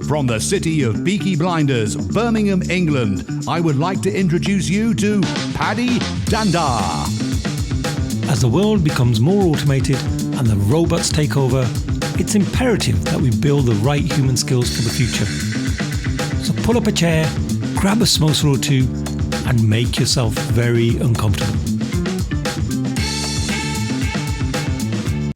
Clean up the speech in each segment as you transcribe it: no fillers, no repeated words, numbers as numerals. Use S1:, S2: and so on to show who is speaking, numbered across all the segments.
S1: From the city of Peaky Blinders, Birmingham, England, I would like to introduce you to Paddy Danda.
S2: As the world becomes more automated and the robots take over, it's imperative that we build the right human skills for the future. So pull up a chair, grab a samosa or two, and make yourself very uncomfortable.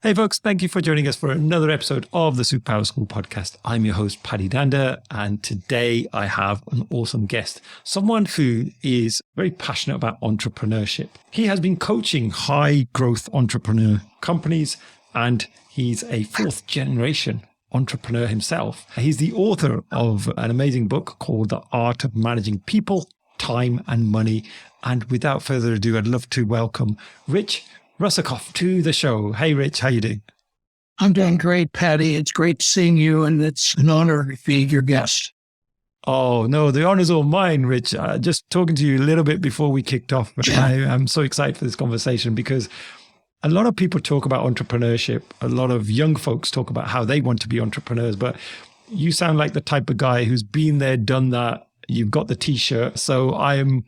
S2: Hey folks, thank you for joining us for another episode of the Superpowers School podcast. I'm your host, Paddy Danda, and today I have an awesome guest, someone who is very passionate about entrepreneurship. He has been coaching high growth entrepreneur companies, and he's a fourth generation entrepreneur himself. He's the author of an amazing book called The Art of Managing People, Time and Money. And without further ado, I'd love to welcome Russakoff to the show. Hey, Rich, how you doing?
S3: I'm doing great, Paddy. It's great seeing you, and it's an honor to be your guest.
S2: Oh, no, the honor's all mine, Rich. Just talking to you a little bit before we kicked off, but I'm so excited for this conversation because a lot of people talk about entrepreneurship. A lot of young folks talk about how they want to be entrepreneurs, but you sound like the type of guy who's been there, done that. You've got the t-shirt. So I am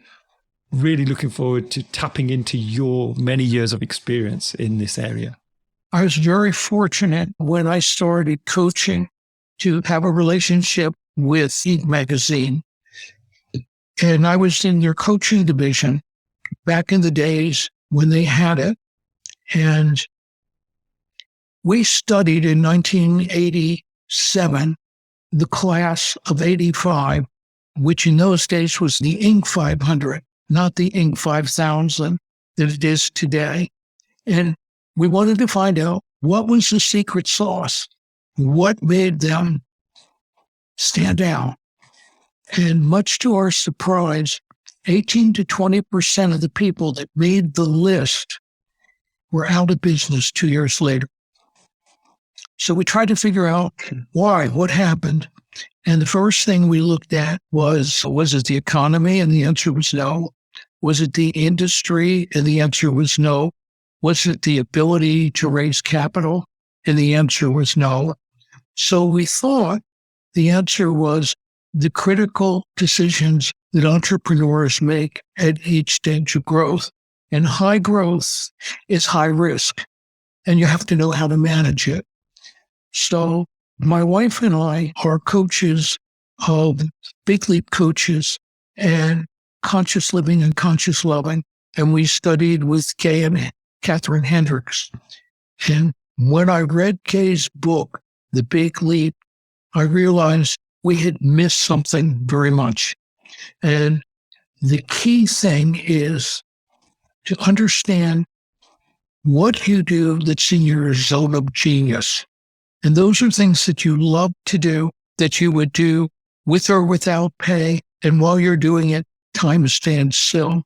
S2: really looking forward to tapping into your many years of experience in this area.
S3: I was very fortunate when I started coaching to have a relationship with Inc. magazine. And I was in their coaching division back in the days when they had it. And we studied in 1987, the class of 85, which in those days was the Inc. 500. Not the Inc. 5000 that it is today. And we wanted to find out what was the secret sauce, what made them stand out. And much to our surprise, 18 to 20% of the people that made the list were out of business 2 years later. So we tried to figure out why, what happened. And the first thing we looked at was it the economy? And the answer was no. Was it the industry? And the answer was no. Was it the ability to raise capital? And the answer was no. So we thought the answer was the critical decisions that entrepreneurs make at each stage of growth. And high growth is high risk, and you have to know how to manage it. So my wife and I are coaches of Big Leap coaches and conscious living and conscious loving. And we studied with Kay and Catherine Hendricks. And when I read Kay's book, The Big Leap, I realized we had missed something very much. And the key thing is to understand what you do that's in your zone of genius. And those are things that you love to do, that you would do with or without pay. And while you're doing it, time stands still.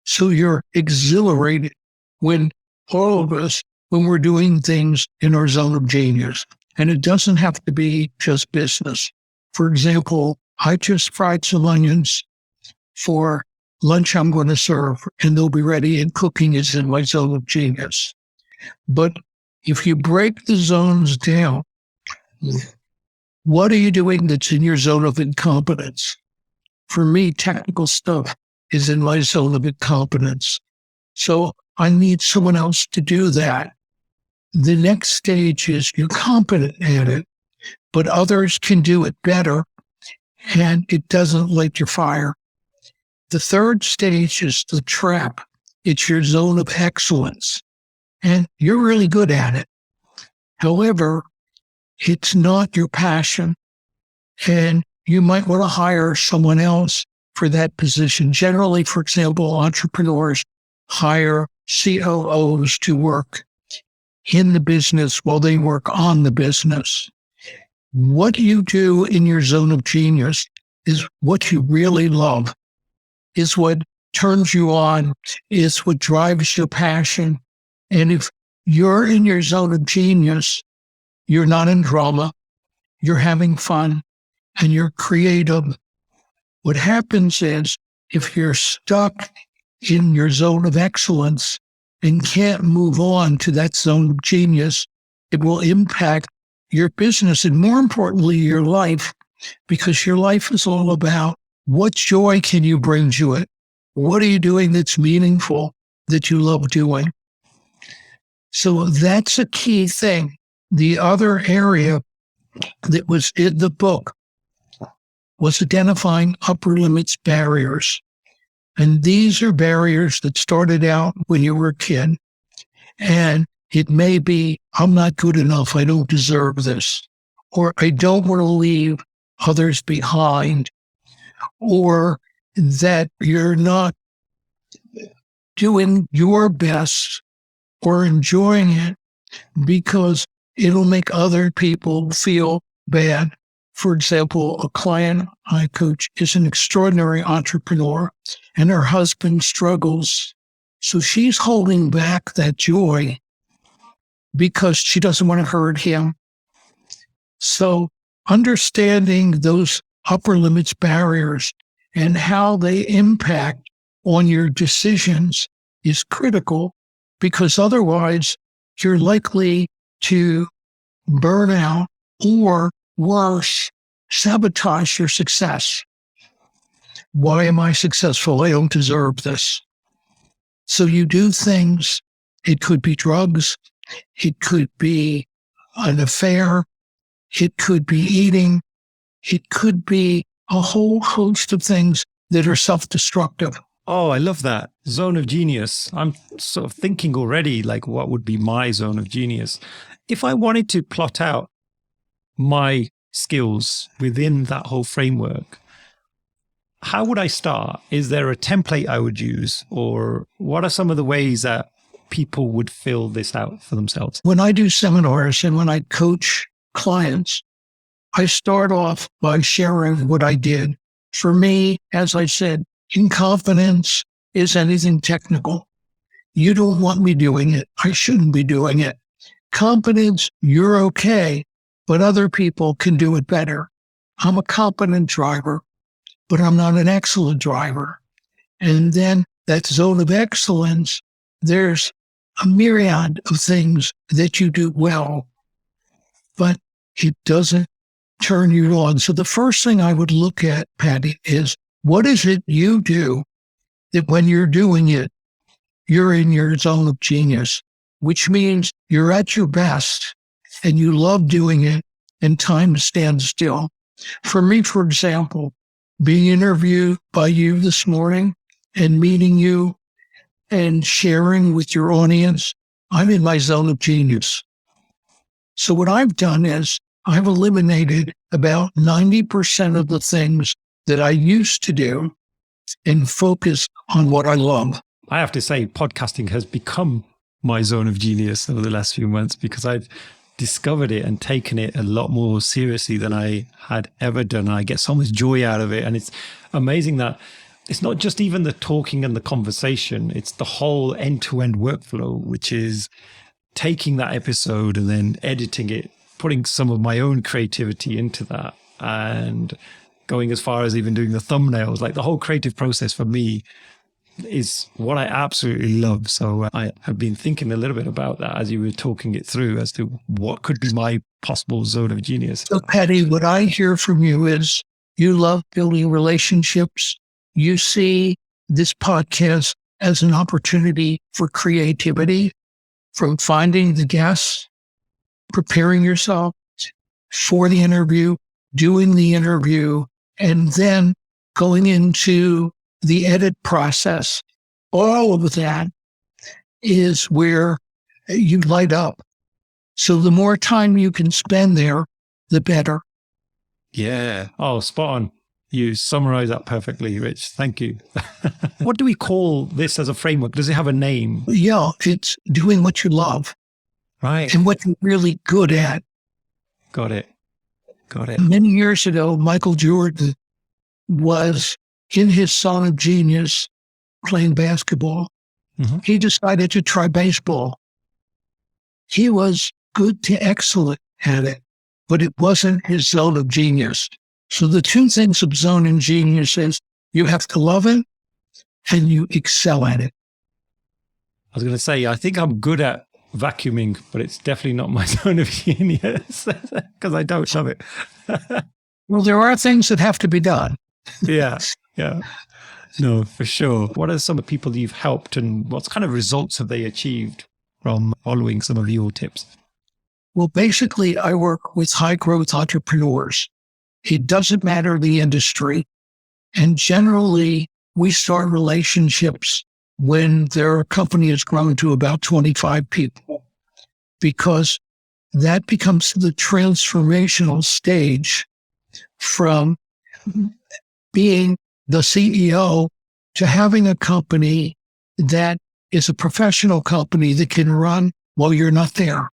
S3: So you're exhilarated when all of us, when we're doing things in our zone of genius. And it doesn't have to be just business. For example, I just fried some onions for lunch I'm going to serve, and they'll be ready, and cooking is in my zone of genius. But if you break the zones down, what are you doing that's in your zone of incompetence? For me, technical stuff is in my zone of incompetence. So I need someone else to do that. The next stage is you're competent at it, but others can do it better, and it doesn't light your fire. The third stage is the trap. It's your zone of excellence, and you're really good at it. However, it's not your passion, and you might want to hire someone else for that position. Generally, for example, entrepreneurs hire COOs to work in the business while they work on the business. What you do in your zone of genius is what you really love, is what turns you on, is what drives your passion. And if you're in your zone of genius, you're not in drama, you're having fun, and you're creative. What happens is if you're stuck in your zone of excellence and can't move on to that zone of genius, it will impact your business and, more importantly, your life because your life is all about what joy can you bring to it? What are you doing that's meaningful, that you love doing? So that's a key thing. The other area that was in the book was identifying upper limits barriers. And these are barriers that started out when you were a kid. And it may be, I'm not good enough, I don't deserve this. Or I don't want to leave others behind. Or that you're not doing your best or enjoying it because it'll make other people feel bad. For example, a client I coach is an extraordinary entrepreneur and her husband struggles. So she's holding back that joy because she doesn't want to hurt him. So understanding those upper limits barriers and how they impact on your decisions is critical, because otherwise you're likely to burn out or worse, sabotage your success. Why am I successful? I don't deserve this. So you do things. It could be drugs. It could be an affair. It could be eating. It could be a whole host of things that are self-destructive.
S2: Oh, I love that. Zone of genius. I'm sort of thinking already, like, what would be my zone of genius? If I wanted to plot out my skills within that whole framework, how would I start? Is there a template I would use? Or what are some of the ways that people would fill this out for themselves?
S3: When I do seminars and when I coach clients, I start off by sharing what I did. For me, as I said, incompetence is anything technical. You don't want me doing it. I shouldn't be doing it. Competence, you're okay, but other people can do it better. I'm a competent driver, but I'm not an excellent driver. And then that zone of excellence, there's a myriad of things that you do well, but it doesn't turn you on. So the first thing I would look at, Patty, is what is it you do that when you're doing it, you're in your zone of genius, which means you're at your best and you love doing it and time stands still. For me, for example, being interviewed by you this morning and meeting you and sharing with your audience, I'm in my zone of genius. So what I've done is I've eliminated about 90% of the things that I used to do and focus on what I love.
S2: I have to say, podcasting has become my zone of genius over the last few months because I've discovered it and taken it a lot more seriously than I had ever done. I get so much joy out of it. And it's amazing that it's not just even the talking and the conversation, it's the whole end-to-end workflow, which is taking that episode and then editing it, putting some of my own creativity into that, and going as far as even doing the thumbnails. Like, the whole creative process for me is what I absolutely love. So I have been thinking a little bit about that as you were talking it through as to what could be my possible zone of genius.
S3: So, Patty, what I hear from you is you love building relationships. You see this podcast as an opportunity for creativity, from finding the guests, preparing yourself for the interview, doing the interview, and then going into the edit process. All of that is where you light up. So the more time you can spend there, the better.
S2: Yeah. Oh, spot on. You summarize that perfectly, Rich. Thank you. What do we call this as a framework? Does it have a name?
S3: Yeah, it's doing what you love.
S2: Right.
S3: And what you're really good at.
S2: Got it. Got it.
S3: Many years ago, Michael Jordan was in his zone of genius playing basketball.
S2: Mm-hmm.
S3: He decided to try baseball. He was good to excellent at it, but it wasn't his zone of genius. So the two things of zone and genius is you have to love it and you excel at it.
S2: I was going to say, I think I'm good at vacuuming, but it's definitely not my zone of genius because I don't love it.
S3: Well, there are things that have to be done.
S2: Yeah. Yeah. No, for sure. What are some of the people you've helped and what kind of results have they achieved from following some of your tips?
S3: Well, basically, I work with high growth entrepreneurs. It doesn't matter the industry. And generally, we start relationships when their company has grown to about 25 people, because that becomes the transformational stage from being the CEO to having a company that is a professional company that can run while you're not there.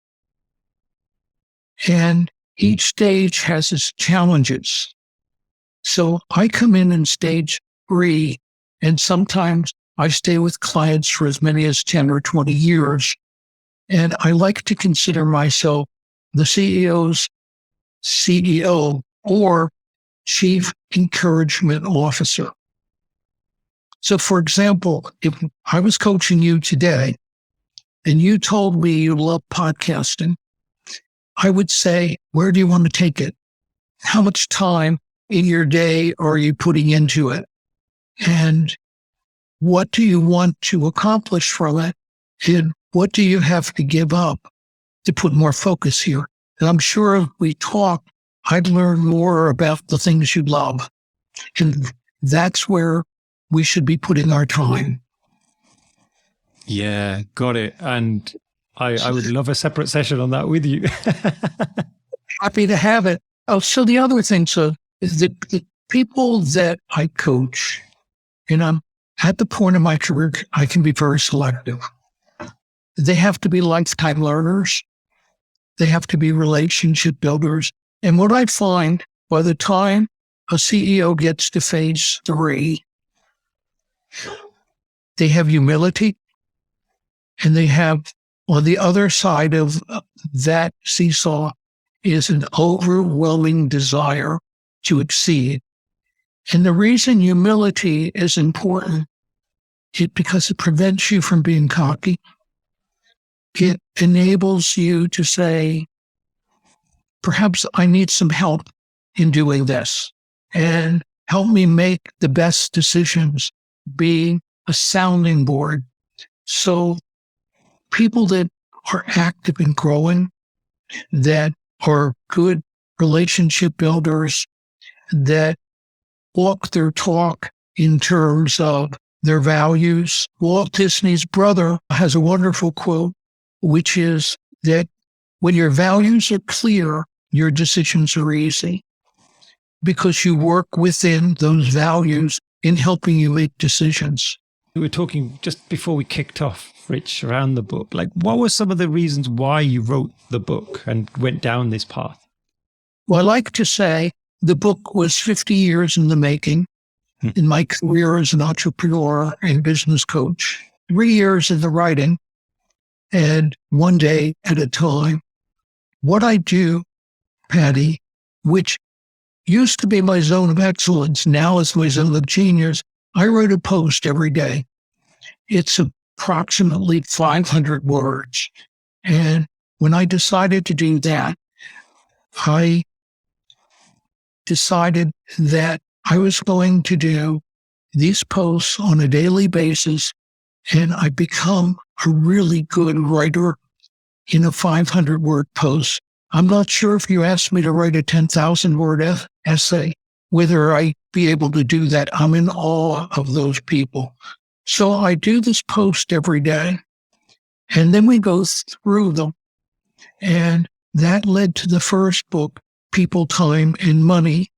S3: And each stage has its challenges. So I come in stage 3, and sometimes I stay with clients for as many as 10 or 20 years. And I like to consider myself the CEO's CEO or Chief Encouragement Officer. So, for example, if I was coaching you today and you told me you love podcasting, I would say, where do you want to take it? How much time in your day are you putting into it? And what do you want to accomplish from it? And what do you have to give up to put more focus here? And I'm sure if we talk, I'd learn more about the things you love. And that's where we should be putting our time.
S2: Yeah, got it. And I would love a separate session on that with you.
S3: Happy to have it. Oh, so the other thing, is that the people that I coach, and I'm at the point of my career, I can be very selective. They have to be lifetime learners. They have to be relationship builders. And what I find by the time a CEO gets to phase 3, they have humility, and they have, on the other side of that seesaw is an overwhelming desire to exceed. And the reason humility is important is because it prevents you from being cocky. It enables you to say, perhaps I need some help in doing this, and help me make the best decisions, being a sounding board. So people that are active and growing, that are good relationship builders, that walk their talk in terms of their values. Walt Disney's brother has a wonderful quote, which is that when your values are clear, your decisions are easy, because you work within those values in helping you make decisions.
S2: We were talking just before we kicked off, Rich, around the book. Like, what were some of the reasons why you wrote the book and went down this path?
S3: Well, I like to say the book was 50 years in the making in my career as an entrepreneur and business coach, 3 years in the writing, and one day at a time. What I do, Paddy, which used to be my zone of excellence, now is my zone of genius, I write a post every day. It's approximately 500 words. And when I decided to do that, I decided that I was going to do these posts on a daily basis, and I become a really good writer in a 500-word post. I'm not sure if you asked me to write a 10,000-word essay, whether I'd be able to do that. I'm in awe of those people. So I do this post every day, and then we go through them. And that led to the first book, People, Time, and Money,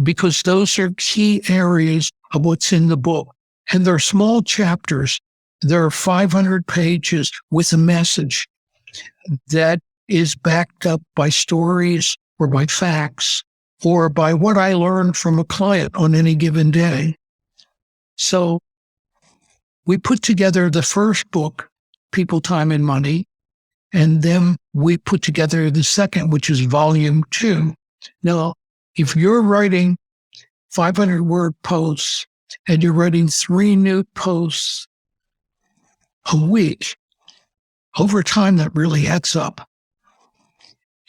S3: because those are key areas of what's in the book. And they're small chapters. There are 500 pages with a message that is backed up by stories or by facts or by what I learned from a client on any given day. So we put together the first book, People, Time, and Money, and then we put together the second, which is volume 2. Now, if you're writing 500-word posts and you're writing 3 new posts a week, over time that really adds up.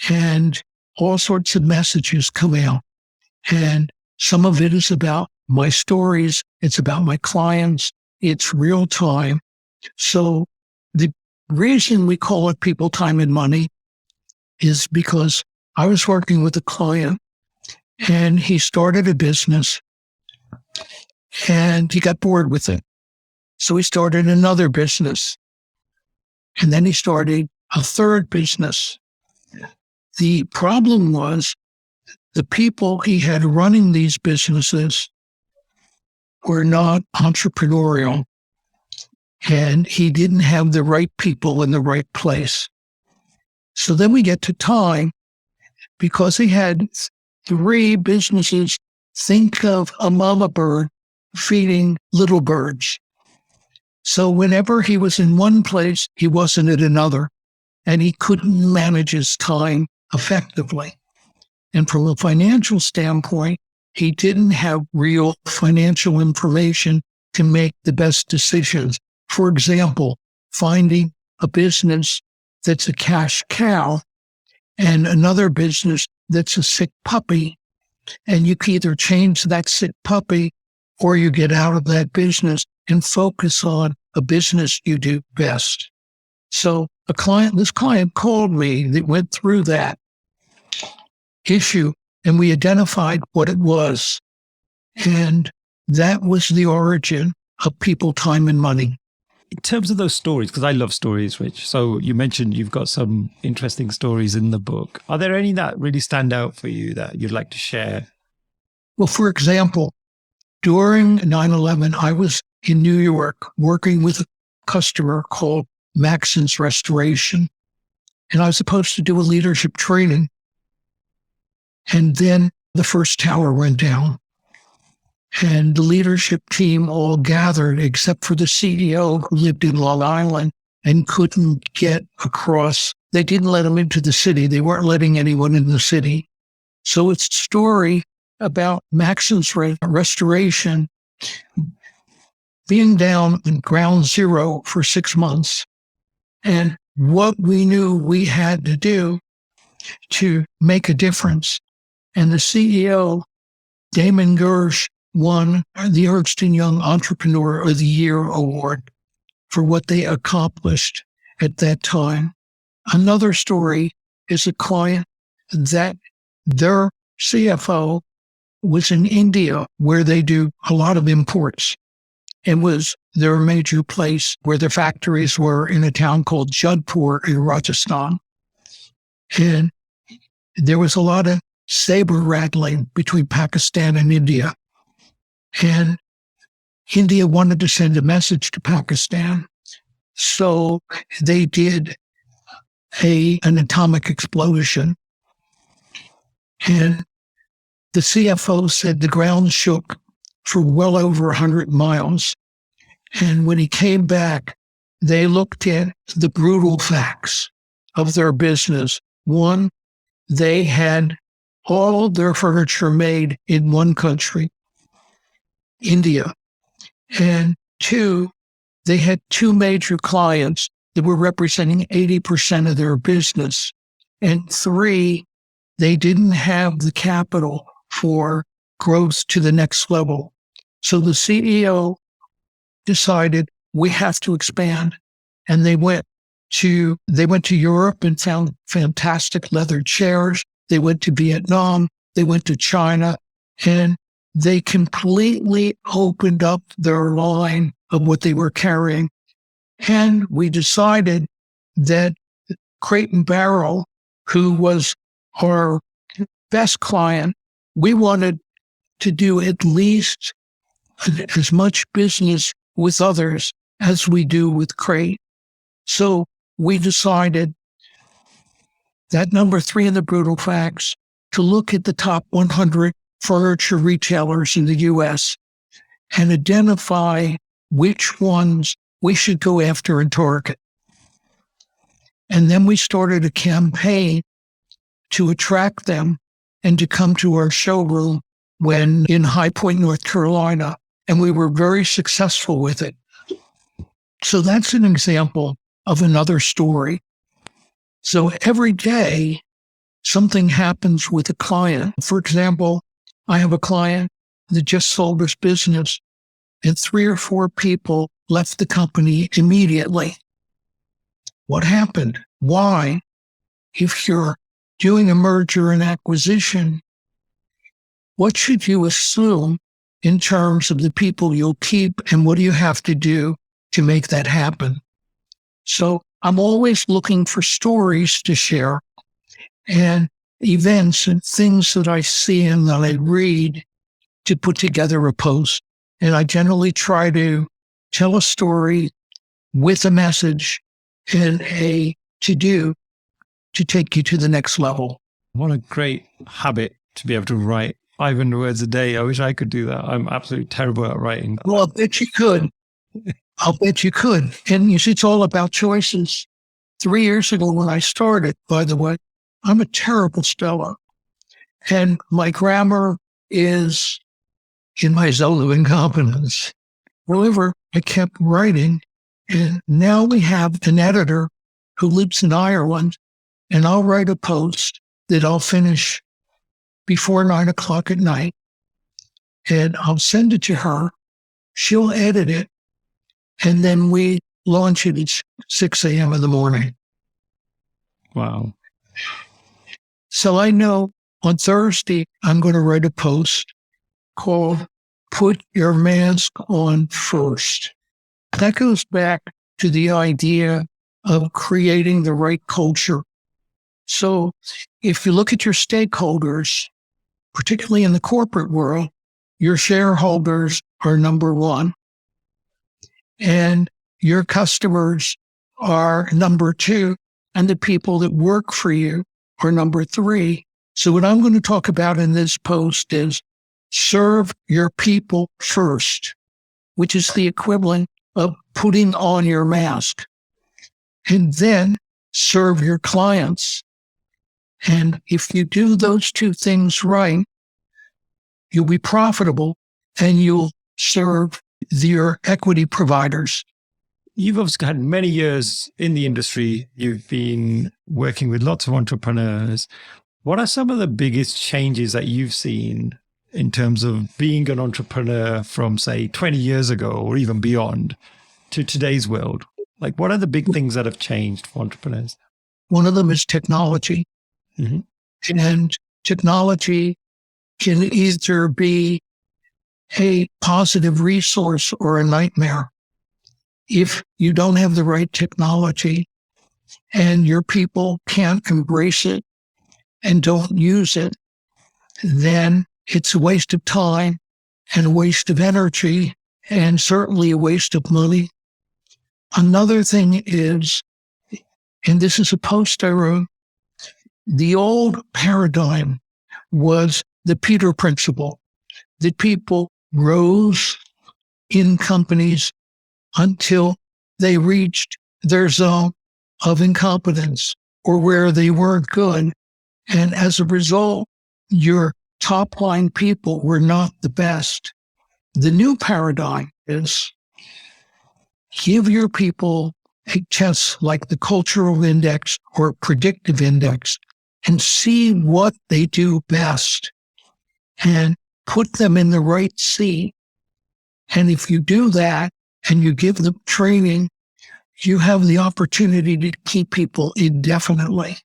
S3: And all sorts of messages come out. And some of it is about my stories. It's about my clients. It's real time. So the reason we call it People, Time, and Money is because I was working with a client and he started a business and he got bored with it. So he started another business. And then he started a third business. The problem was the people he had running these businesses were not entrepreneurial, and he didn't have the right people in the right place. So then we get to time, because he had 3 businesses. Think of a mama bird feeding little birds. So whenever he was in one place, he wasn't at another, and he couldn't manage his time effectively. And from a financial standpoint, he didn't have real financial information to make the best decisions. For example, finding a business that's a cash cow and another business that's a sick puppy, and you can either change that sick puppy or you get out of that business and focus on a business you do best. So this client called me that went through that issue, and we identified what it was. And that was the origin of People, Time, and Money.
S2: In terms of those stories, because I love stories, Rich. So you mentioned you've got some interesting stories in the book. Are there any that really stand out for you that you'd like to share?
S3: Well, for example, during 9/11, I was in New York working with a customer called Maxon's Restoration. And I was supposed to do a leadership training. And then the first tower went down. And the leadership team all gathered except for the CEO, who lived in Long Island and couldn't get across. They didn't let him into the city. They weren't letting anyone in the city. So it's a story about Maxon's Restoration being down in ground zero for 6 months, and what we knew we had to do to make a difference. And the CEO, Damon Gersh, won the Ernst & Young Entrepreneur of the Year award for what they accomplished at that time. Another story is a client that their CFO was in India, where they do a lot of imports, and was their major place where their factories were in a town called Jodhpur in Rajasthan. And there was a lot of saber rattling between Pakistan and India. And India wanted to send a message to Pakistan. So they did an atomic explosion. And the CFO said the ground shook for well over 100 miles. And when he came back, they looked at the brutal facts of their business. One, they had all of their furniture made in one country, India. And 2, they had 2 major clients that were representing 80% of their business. And 3, they didn't have the capital for growth to the next level. So the CEO decided we have to expand. And they went to Europe and found fantastic leather chairs. They went to Vietnam. They went to China. And they completely opened up their line of what they were carrying. And we decided that Crate and Barrel, who was our best client, we wanted to do at least as much business with others as we do with Crate. So we decided that number 3 in the brutal facts, to look at the top 100 furniture retailers in the U.S. and identify which ones we should go after and target. And then we started a campaign to attract them and to come to our showroom when in High Point, North Carolina, and we were very successful with it. So that's an example of another story. So every day, something happens with a client. For example, I have a client that just sold his business, and 3 or 4 people left the company immediately. What happened? Why? If you're doing a merger and acquisition, what should you assume in terms of the people you'll keep, and what do you have to do to make that happen? So I'm always looking for stories to share and events and things that I see and that I read to put together a post. And I generally try to tell a story with a message and a to-do to take you to the next level.
S2: What a great habit to be able to write 500 words a day. I wish I could do that. I'm absolutely terrible at writing.
S3: Well, I'll bet you could. I'll bet you could. And you see, it's all about choices. 3 years ago when I started, by the way, I'm a terrible speller. And my grammar is in my zone of incompetence. However, I kept writing, and now we have an editor who lives in Ireland, and I'll write a post that I'll finish before 9 o'clock at night, and I'll send it to her. She'll edit it, and then we launch it at 6 a.m. in the morning.
S2: Wow.
S3: So I know on Thursday, I'm going to write a post called Put Your Mask On First. That goes back to the idea of creating the right culture. So if you look at your stakeholders, particularly in the corporate world, your shareholders are number one, and your customers are number two, and the people that work for you are number three. So what I'm going to talk about in this post is serve your people first, which is the equivalent of putting on your mask, and then serve your clients. And if you do those two things right, you'll be profitable and you'll serve your equity providers.
S2: You've obviously had many years in the industry. You've been working with lots of entrepreneurs. What are some of the biggest changes that you've seen in terms of being an entrepreneur from, say, 20 years ago or even beyond to today's world? Like, what are the big things that have changed for entrepreneurs?
S3: One of them is technology.
S2: Mm-hmm.
S3: And technology can either be a positive resource or a nightmare. If you don't have the right technology and your people can't embrace it and don't use it, then it's a waste of time and a waste of energy and certainly a waste of money. Another thing is, and this is a post I wrote, the old paradigm was the Peter principle, that people rose in companies until they reached their zone of incompetence or where they weren't good. And as a result, your top line people were not the best. The new paradigm is give your people a test like the cultural index or predictive index and see what they do best and put them in the right seat. And if you do that and you give them training, you have the opportunity to keep people indefinitely.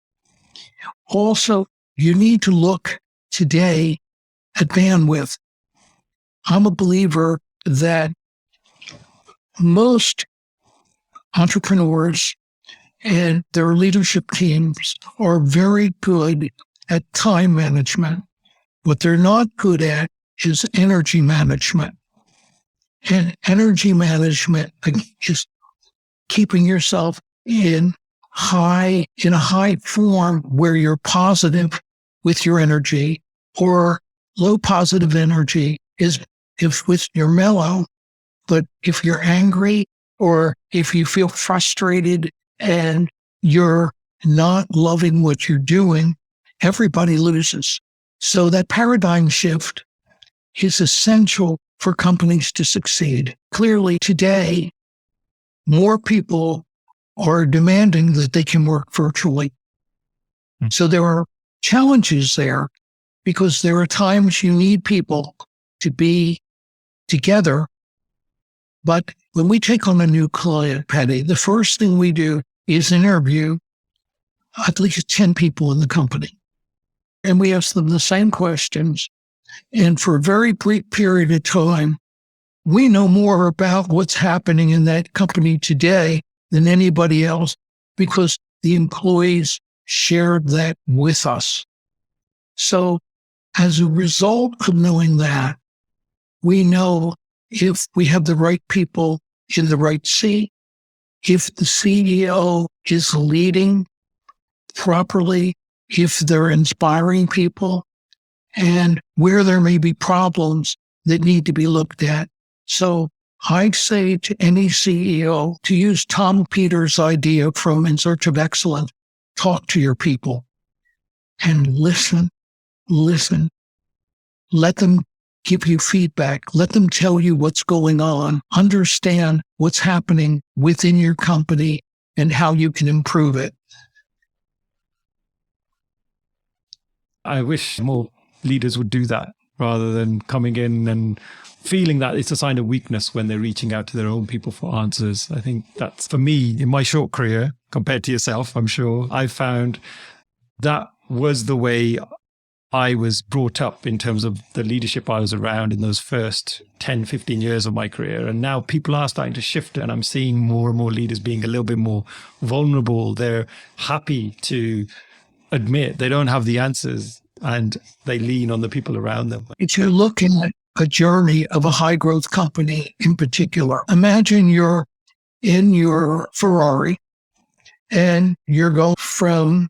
S3: Also, you need to look today at bandwidth. I'm a believer that most entrepreneurs and their leadership teams are very good at time management. What they're not good at is energy management. And energy management is keeping yourself in a high form where you're positive with your energy, or low positive energy is if you're mellow. But if you're angry or if you feel frustrated and you're not loving what you're doing, everybody loses. So that paradigm shift is essential for companies to succeed. Clearly today, more people are demanding that they can work virtually. So there are challenges there, because there are times you need people to be together. But when we take on a new client, Patty, the first thing we do is interview at least 10 people in the company. And we ask them the same questions. And for a very brief period of time, we know more about what's happening in that company today than anybody else because the employees shared that with us. So as a result of knowing that, we know if we have the right people in the right seat, if the CEO is leading properly, if they're inspiring people, and where there may be problems that need to be looked at. So I say to any CEO to use Tom Peters' idea from In Search of Excellence, talk to your people and listen. Let them give you feedback. Let them tell you what's going on. Understand what's happening within your company and how you can improve it.
S2: I wish more leaders would do that rather than coming in and feeling that it's a sign of weakness when they're reaching out to their own people for answers. I think that's, for me, in my short career, compared to yourself, I'm sure, I found that was the way I was brought up in terms of the leadership I was around in those first 10, 15 years of my career. And now people are starting to shift, and I'm seeing more and more leaders being a little bit more vulnerable. They're happy to admit they don't have the answers, and they lean on the people around them.
S3: If you're looking at a journey of a high growth company in particular, imagine you're in your Ferrari and you're going from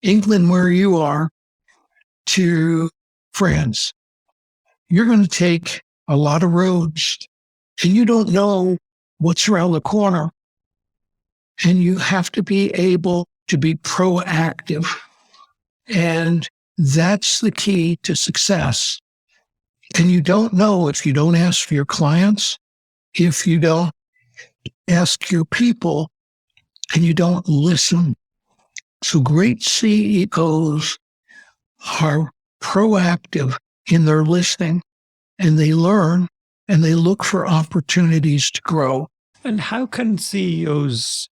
S3: England, where you are, to France. You're going to take a lot of roads and you don't know what's around the corner. And you have to be able to be proactive. And that's the key to success. And you don't know if you don't ask for your clients, if you don't ask your people, and you don't listen. So great CEOs are proactive in their listening, and they learn and they look for opportunities to grow.
S2: And how can CEOs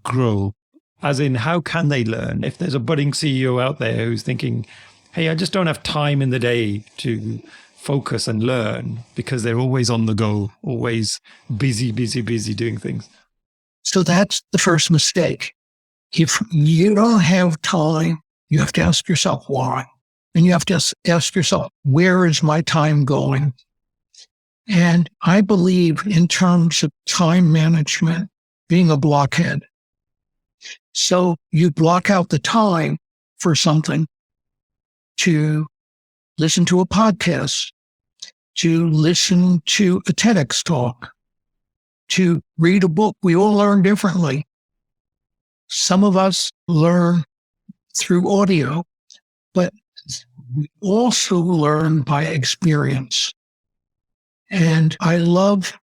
S2: grow? As in, how can they learn? If there's a budding CEO out there who's thinking, hey, I just don't have time in the day to focus and learn because they're always on the go, always busy doing things.
S3: So that's the first mistake. If you don't have time, you have to ask yourself why. And you have to ask yourself, where is my time going? And I believe in terms of time management, being a blockhead. So you block out the time for something, to listen to a podcast, to listen to a TEDx talk, to read a book. We all learn differently. Some of us learn through audio, but we also learn by experience. And I love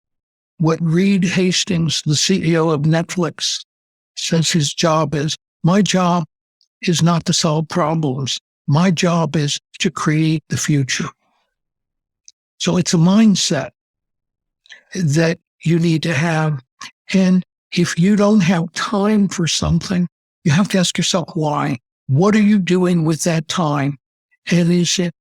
S3: what Reed Hastings, the CEO of Netflix, says his job is. My job is not to solve problems. My job is to create the future. So it's a mindset that you need to have. And if you don't have time for something, you have to ask yourself why. What are you doing with that time? And is it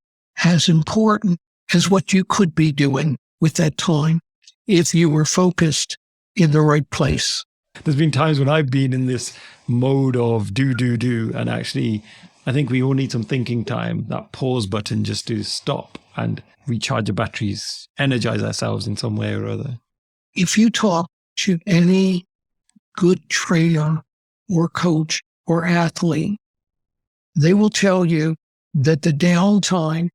S3: as important as what you could be doing with that time if you were focused in the right place?
S2: There's been times when I've been in this mode of do. And actually, I think we all need some thinking time, that pause button just to stop and recharge the batteries, energize ourselves in some way or other.
S3: If you talk to any good trainer or coach or athlete, they will tell you that the downtime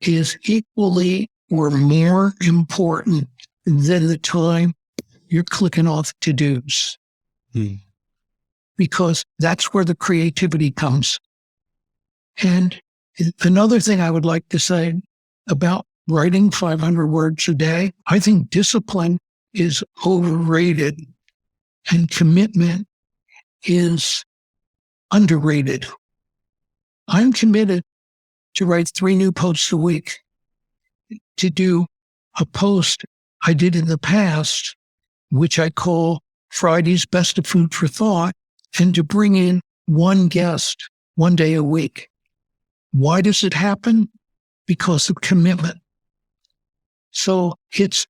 S3: is equally or more important than the time you're clicking off to-dos. Because that's where the creativity comes. And another thing I would like to say about writing 500 words a day, I think discipline is overrated and commitment is underrated. I'm committed to write 3 new posts a week, to do a post I did in the past, which I call Friday's Best of Food for Thought, and to bring in one guest 1 day a week. Why does it happen? Because of commitment. So it's,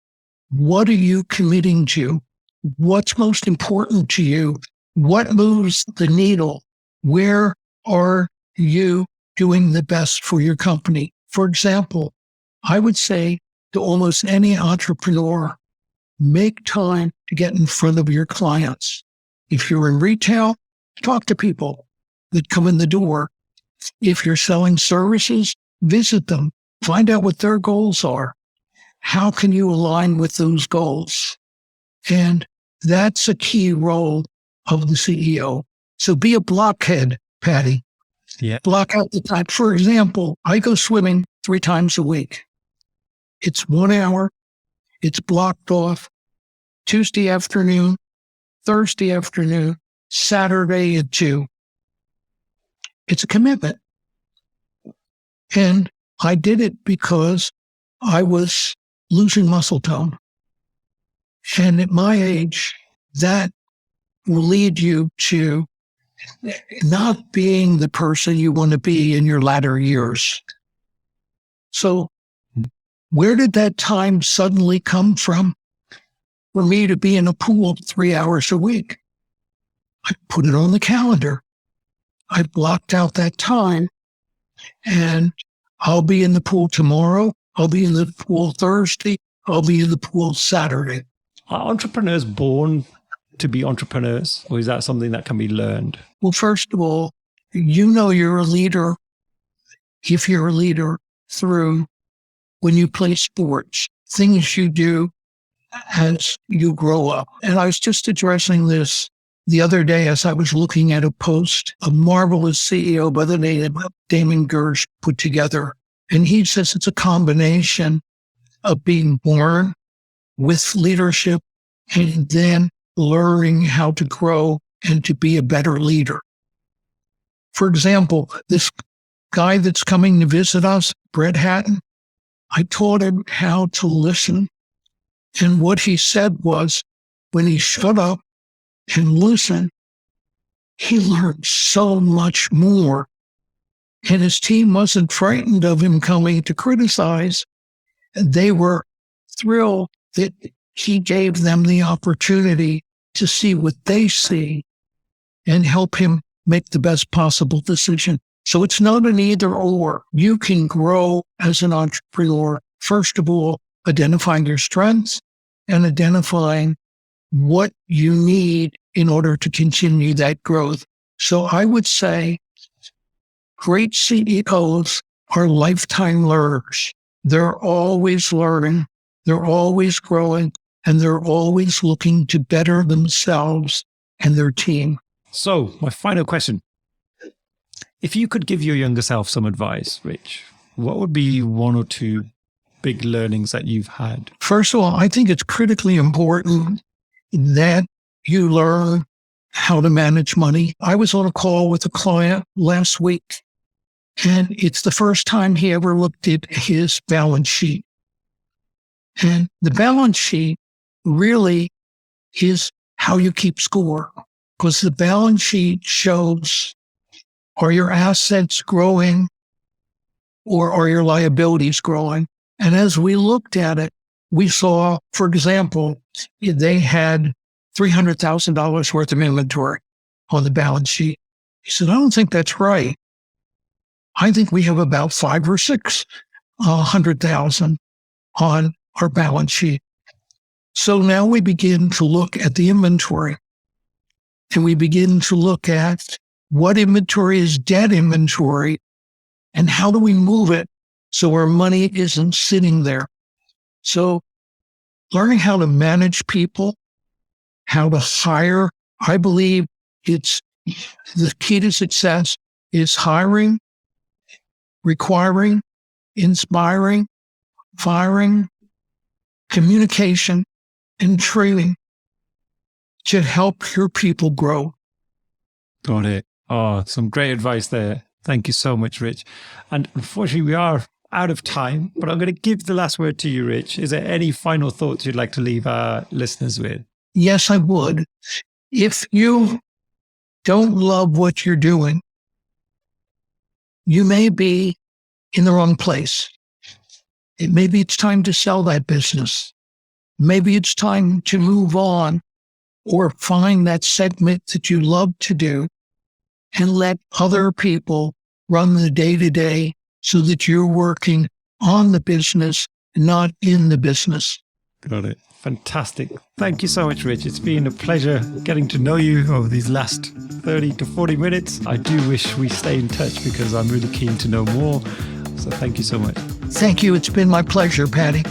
S3: what are you committing to? What's most important to you? What moves the needle? Where are you doing the best for your company? For example, I would say to almost any entrepreneur, make time to get in front of your clients. If you're in retail, talk to people that come in the door. If you're selling services, visit them. Find out what their goals are. How can you align with those goals? And that's a key role of the CEO. So be a blockhead, Paddy.
S2: Yeah.
S3: Block out the time. For example, I go swimming 3 times a week. It's 1 hour. It's blocked off Tuesday afternoon, Thursday afternoon, Saturday at 2. It's a commitment. And I did it because I was losing muscle tone. And at my age, that will lead you to not being the person you want to be in your latter years. So where did that time suddenly come from for me to be in a pool 3 hours a week? I put it on the calendar. I blocked out that time, and I'll be in the pool tomorrow. I'll be in the pool Thursday. I'll be in the pool Saturday.
S2: Are entrepreneurs born to be entrepreneurs, or is that something that can be learned?
S3: Well, first of all, you know you're a leader if you're a leader through when you play sports, things you do as you grow up. And I was just addressing this the other day as I was looking at a post a marvelous CEO by the name of Damon Gersh put together. And he says it's a combination of being born with leadership and then learning how to grow and to be a better leader. For example, this guy that's coming to visit us, Brett Hatton, I taught him how to listen. And what he said was, when he shut up and listened, he learned so much more. And his team wasn't frightened of him coming to criticize. They were thrilled that he gave them the opportunity to see what they see and help him make the best possible decision. So it's not an either or. You can grow as an entrepreneur, first of all, identifying your strengths and identifying what you need in order to continue that growth. So I would say great CEOs are lifetime learners. They're always learning, they're always growing, and they're always looking to better themselves and their team.
S2: So my final question, if you could give your younger self some advice, Rich, what would be 1 or 2 big learnings that you've had?
S3: First of all, I think it's critically important that you learn how to manage money. I was on a call with a client last week, and it's the first time he ever looked at his balance sheet. And the balance sheet really is how you keep score, because the balance sheet shows, are your assets growing or are your liabilities growing? And as we looked at it, we saw, for example, they had $300,000 worth of inventory on the balance sheet. He said, I don't think that's right. I think we have about 5 or 6 100,000 on our balance sheet. So now we begin to look at the inventory, and we begin to look at what inventory is dead inventory and how do we move it so our money isn't sitting there. So learning how to manage people, how to hire, I believe it's the key to success is hiring, requiring, inspiring, firing, communication, and training to help your people grow.
S2: Got it. Oh, some great advice there. Thank you so much, Rich. And unfortunately, we are out of time, but I'm going to give the last word to you, Rich. Is there any final thoughts you'd like to leave our listeners with?
S3: Yes, I would. If you don't love what you're doing, you may be in the wrong place. Maybe it's time to sell that business. Maybe it's time to move on or find that segment that you love to do and let other people run the day-to-day so that you're working on the business, not in the business.
S2: Got it. Fantastic. Thank you so much, Rich. It's been a pleasure getting to know you over these last 30 to 40 minutes. I do wish we stay in touch because I'm really keen to know more. So thank you so much.
S3: Thank you. It's been my pleasure, Paddy.